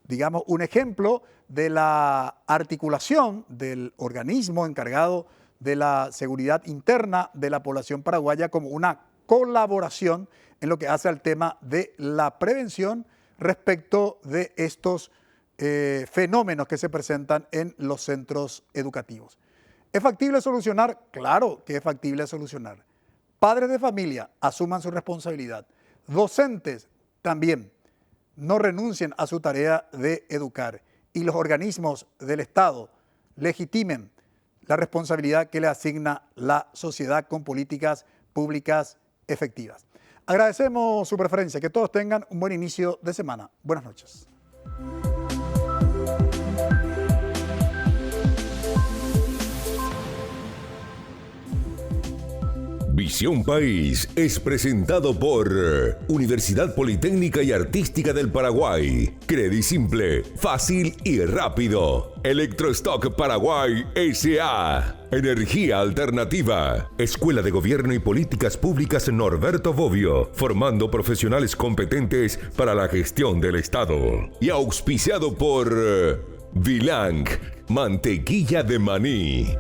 digamos, un ejemplo de la articulación del organismo encargado de la seguridad interna de la población paraguaya como una colaboración en lo que hace al tema de la prevención respecto de estos fenómenos que se presentan en los centros educativos. ¿Es factible solucionar? Claro que es factible solucionar. Padres de familia, asuman su responsabilidad. Docentes también, no renuncien a su tarea de educar. Y los organismos del Estado legitimen la responsabilidad que le asigna la sociedad con políticas públicas efectivas. Agradecemos su preferencia, que todos tengan un buen inicio de semana. Buenas noches. Visión País es presentado por Universidad Politécnica y Artística del Paraguay. Credisimple, fácil y rápido. Electrostock Paraguay S.A. Energía Alternativa. Escuela de Gobierno y Políticas Públicas Norberto Bobbio, formando profesionales competentes para la gestión del Estado. Y auspiciado por Vilang, mantequilla de maní.